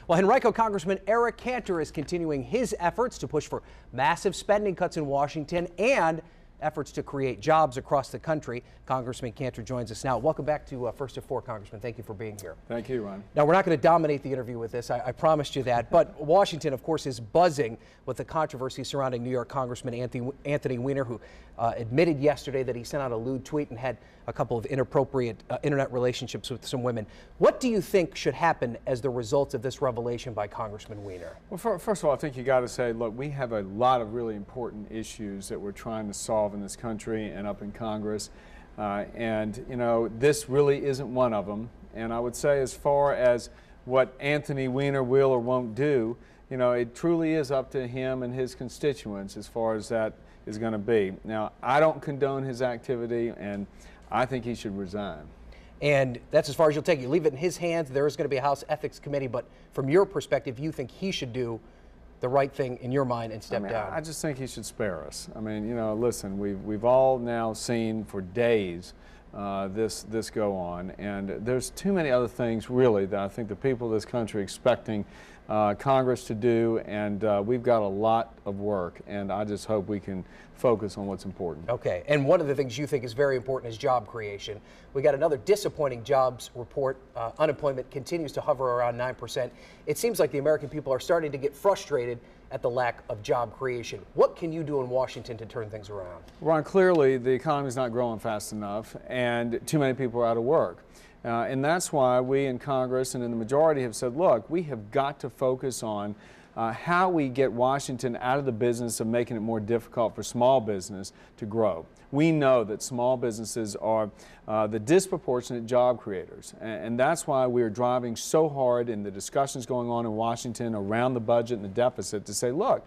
Well, Henrico Congressman Eric Cantor is continuing his efforts to push for massive spending cuts in Washington and efforts to create jobs across the country. Congressman Cantor joins us now. Welcome back to First at 4, Congressman. Thank you for being here. Thank you, Ron. Now, we're not going to dominate the interview with this. I promised you that. But Washington, of course, is buzzing with the controversy surrounding New York Congressman Anthony Weiner, who admitted yesterday that he sent out a lewd tweet and had a couple of inappropriate internet relationships with some women. What do you think should happen as the result of this revelation by Congressman Weiner? Well, first of all, I think you got to say, look, we have a lot of really important issues that we're trying to solve in this country and up in Congress. And, you know, this really isn't one of them. And I would say, as far as what Anthony Weiner will or won't do, you know, it truly is up to him and his constituents as far as that is going to be. Now, I don't condone his activity, and I think he should resign. And that's as far as you'll take it. You leave it in his hands. There is going to be a House Ethics Committee, but from your perspective, you think he should do the right thing in your mind and step down? I just think he should spare us. I mean, you know, listen, we've all now seen for days this go on, and there's too many other things really that I think the people of this country are expecting Congress to do, and we've got a lot of work, and I just hope we can focus on what's important. Okay, and one of the things you think is very important is job creation. We got another disappointing jobs report. Unemployment continues to hover around 9%. It seems like the American people are starting to get frustrated at the lack of job creation. What can you do in Washington to turn things around? Ron, clearly the economy is not growing fast enough, and too many people are out of work. And that's why we in Congress and in the majority have said, look, we have got to focus on how we get Washington out of the business of making it more difficult for small business to grow. We know that small businesses are the disproportionate job creators, and that's why we are driving so hard in the discussions going on in Washington around the budget and the deficit to say, look,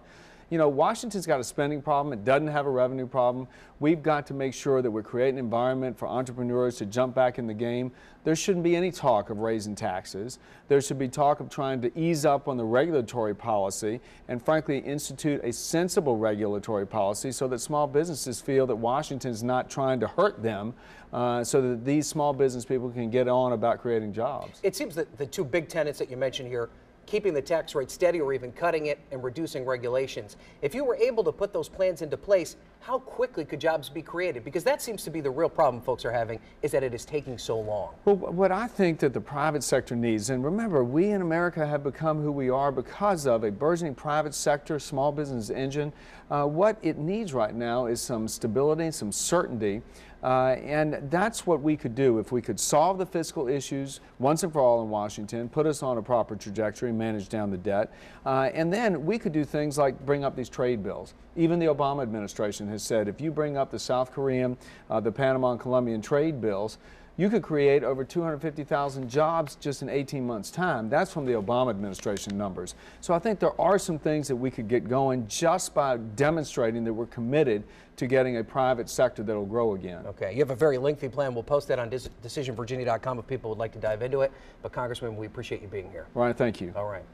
you know, Washington's got a spending problem. It doesn't have a revenue problem. We've got to make sure that we're creating an environment for entrepreneurs to jump back in the game. There shouldn't be any talk of raising taxes. There should be talk of trying to ease up on the regulatory policy and, frankly, institute a sensible regulatory policy so that small businesses feel that Washington's not trying to hurt them, so that these small business people can get on about creating jobs. It seems that the two big tenets that you mentioned here, keeping the tax rate steady or even cutting it and reducing regulations. If you were able to put those plans into place, how quickly could jobs be created? Because that seems to be the real problem folks are having, is that it is taking so long. Well, what I think that the private sector needs, and remember, we in America have become who we are because of a burgeoning private sector, small business engine. What it needs right now is some stability, some certainty. And that's what we could do if we could solve the fiscal issues once and for all in Washington, put us on a proper trajectory, manage down the debt, and then we could do things like bring up these trade bills. Even the Obama administration has said if you bring up the South Korean, the Panama and Colombian trade bills, you could create over 250,000 jobs just in 18 months' time. That's from the Obama administration numbers. So I think there are some things that we could get going just by demonstrating that we're committed to getting a private sector that will grow again. Okay, you have a very lengthy plan. We'll post that on decisionvirginia.com if people would like to dive into it. But Congressman, we appreciate you being here. Ryan, thank you. All right.